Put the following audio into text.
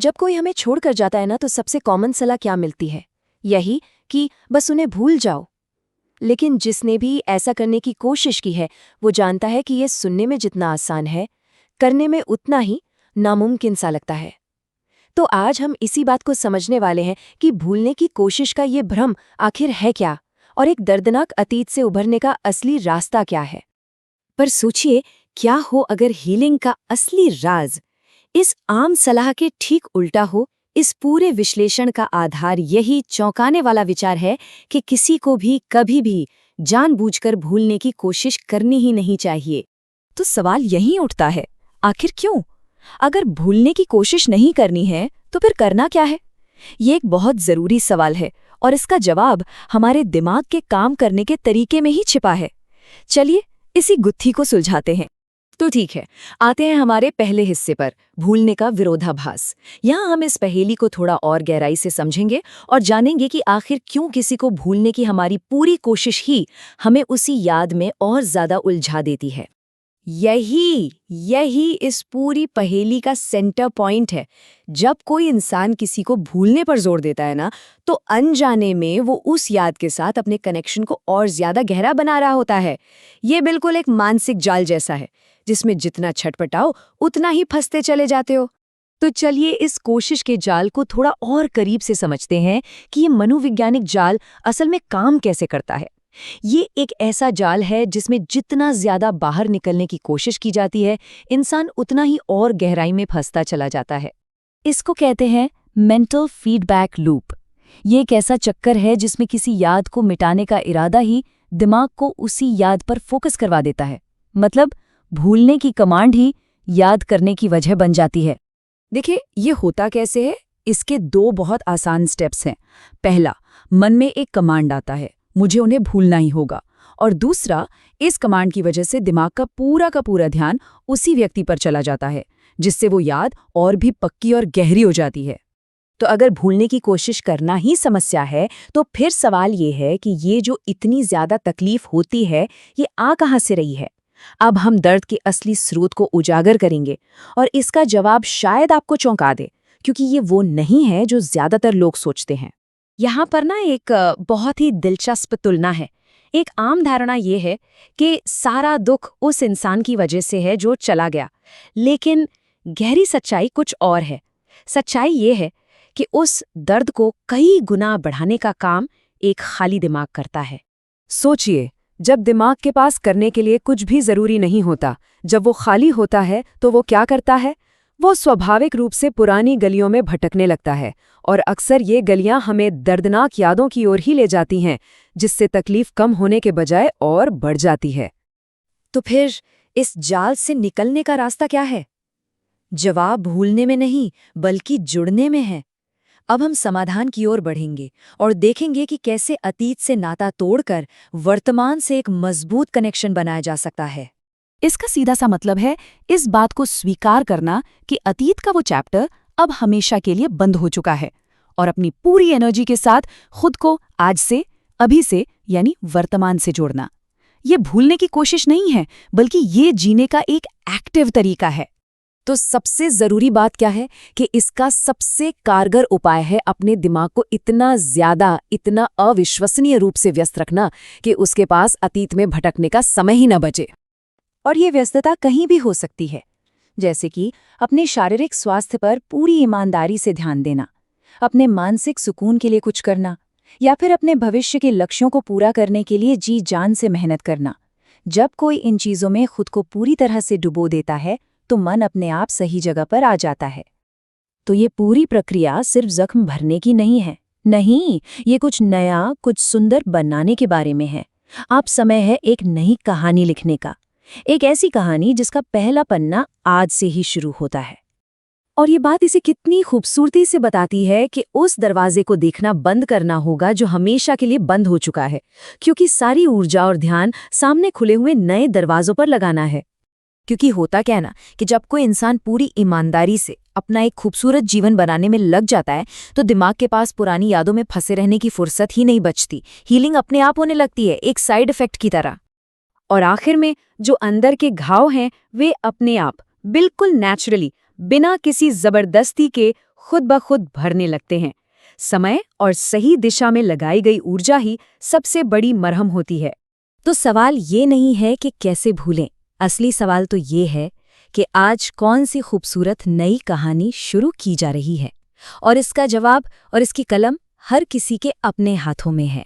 जब कोई हमें छोड़कर जाता है ना तो सबसे कॉमन सलाह क्या मिलती है? यही कि बस उन्हें भूल जाओ। लेकिन जिसने भी ऐसा करने की कोशिश की है वो जानता है कि ये सुनने में जितना आसान है, करने में उतना ही नामुमकिन सा लगता है। तो आज हम इसी बात को समझने वाले हैं कि भूलने की कोशिश का ये भ्रम आखिर है क्या, और एक दर्दनाक अतीत से उभरने का असली रास्ता क्या है। पर सोचिए, क्या हो अगर हीलिंग का असली राज इस आम सलाह के ठीक उल्टा हो। इस पूरे विश्लेषण का आधार यही चौंकाने वाला विचार है कि किसी को भी कभी भी जानबूझकर भूलने की कोशिश करनी ही नहीं चाहिए। तो सवाल यही उठता है, आखिर क्यों? अगर भूलने की कोशिश नहीं करनी है तो फिर करना क्या है? ये एक बहुत जरूरी सवाल है और इसका जवाब हमारे दिमाग के काम करने के तरीके में ही छिपा है। चलिए इसी गुत्थी को सुलझाते हैं। तो ठीक है, आते हैं हमारे पहले हिस्से पर, भूलने का विरोधाभास। यहाँ हम इस पहेली को थोड़ा और गहराई से समझेंगे और जानेंगे कि आखिर क्यों किसी को भूलने की हमारी पूरी कोशिश ही हमें उसी याद में और ज्यादा उलझा देती है। यही इस पूरी पहेली का सेंटर पॉइंट है। जब कोई इंसान किसी को भूलने पर जोर देता है ना, तो अनजाने में वो उस याद के साथ अपने कनेक्शन को और ज्यादा गहरा बना रहा होता है। ये बिल्कुल एक मानसिक जाल जैसा है, जिसमें जितना छटपटाओ उतना ही फंसते चले जाते हो। तो चलिए इस कोशिश के जाल को थोड़ा और करीब से समझते हैं कि ये मनोवैज्ञानिक जाल असल में काम कैसे करता है। ये एक ऐसा जाल है जिसमें जितना ज्यादा बाहर निकलने की कोशिश की जाती है, इंसान उतना ही और गहराई में फंसता चला जाता है। इसको कहते हैं मेंटल फीडबैक लूप। ये एक ऐसा चक्कर है जिसमें किसी याद को मिटाने का इरादा ही दिमाग को उसी याद पर फोकस करवा देता है। मतलब भूलने की कमांड ही याद करने की वजह बन जाती है। देखिए, ये होता कैसे है? इसके दो बहुत आसान स्टेप्स हैं। पहला, मन में एक कमांड आता है, मुझे उन्हें भूलना ही होगा। और दूसरा, इस कमांड की वजह से दिमाग का पूरा ध्यान उसी व्यक्ति पर चला जाता है, जिससे वो याद और भी पक्की और गहरी हो जाती है। तो अगर भूलने की कोशिश करना ही समस्या है, तो फिर सवाल ये है कि ये जो इतनी ज्यादा तकलीफ होती है, ये आ कहाँ से रही है? अब हम दर्द के असली स्रोत को उजागर करेंगे और इसका जवाब शायद आपको चौंका दे, क्योंकि ये वो नहीं है जो ज्यादातर लोग सोचते हैं। यहाँ पर ना एक बहुत ही दिलचस्प तुलना है। एक आम धारणा ये है कि सारा दुख उस इंसान की वजह से है जो चला गया, लेकिन गहरी सच्चाई कुछ और है। सच्चाई ये है कि उस दर्द को कई गुना बढ़ाने का काम एक खाली दिमाग करता है। सोचिए, जब दिमाग के पास करने के लिए कुछ भी जरूरी नहीं होता, जब वो खाली होता है, तो वो क्या करता है? वो स्वाभाविक रूप से पुरानी गलियों में भटकने लगता है, और अक्सर ये गलियां हमें दर्दनाक यादों की ओर ही ले जाती हैं, जिससे तकलीफ कम होने के बजाय और बढ़ जाती है। तो फिर इस जाल से निकलने का रास्ता क्या है? जवाब भूलने में नहीं, बल्कि जुड़ने में है। अब हम समाधान की ओर बढ़ेंगे और देखेंगे कि कैसे अतीत से नाता तोड़कर वर्तमान से एक मजबूत कनेक्शन बनाया जा सकता है। इसका सीधा सा मतलब है इस बात को स्वीकार करना कि अतीत का वो चैप्टर अब हमेशा के लिए बंद हो चुका है, और अपनी पूरी एनर्जी के साथ खुद को आज से, अभी से यानी वर्तमान से जोड़ना। ये भूलने की कोशिश नहीं है, बल्कि ये जीने का एक एक्टिव तरीका है। तो सबसे जरूरी बात क्या है कि इसका सबसे कारगर उपाय है अपने दिमाग को इतना ज्यादा, इतना अविश्वसनीय रूप से व्यस्त रखना कि उसके पास अतीत में भटकने का समय ही न बचे। और ये व्यस्तता कहीं भी हो सकती है, जैसे कि अपने शारीरिक स्वास्थ्य पर पूरी ईमानदारी से ध्यान देना, अपने मानसिक सुकून के लिए कुछ करना, या फिर अपने भविष्य के लक्ष्यों को पूरा करने के लिए जी जान से मेहनत करना। जब कोई इन चीजों में खुद को पूरी तरह से डुबो देता है, तो मन अपने आप सही जगह पर आ जाता है। तो ये पूरी प्रक्रिया सिर्फ जख्म भरने की नहीं है। नहीं, ये कुछ नया, कुछ सुंदर बनाने के बारे में है। अब समय है एक नई कहानी लिखने का, एक ऐसी कहानी जिसका पहला पन्ना आज से ही शुरू होता है। और ये बात इसे कितनी खूबसूरती से बताती है कि उस दरवाजे को देखना बंद करना होगा जो हमेशा के लिए बंद हो चुका है, क्योंकि सारी ऊर्जा और ध्यान सामने खुले हुए नए दरवाजों पर लगाना है। क्योंकि होता क्या है ना कि जब कोई इंसान पूरी ईमानदारी से अपना एक खूबसूरत जीवन बनाने में लग जाता है, तो दिमाग के पास पुरानी यादों में फंसे रहने की फुर्सत ही नहीं बचती। हीलिंग अपने आप होने लगती है, एक साइड इफेक्ट की तरह। और आखिर में जो अंदर के घाव हैं, वे अपने आप बिल्कुल नेचुरली, बिना किसी जबरदस्ती के, खुद ब खुद भरने लगते हैं। समय और सही दिशा में लगाई गई ऊर्जा ही सबसे बड़ी मरहम होती है। तो सवाल ये नहीं है कि कैसे भूलें, असली सवाल तो ये है कि आज कौन सी खूबसूरत नई कहानी शुरू की जा रही है, और इसका जवाब और इसकी कलम हर किसी के अपने हाथों में है।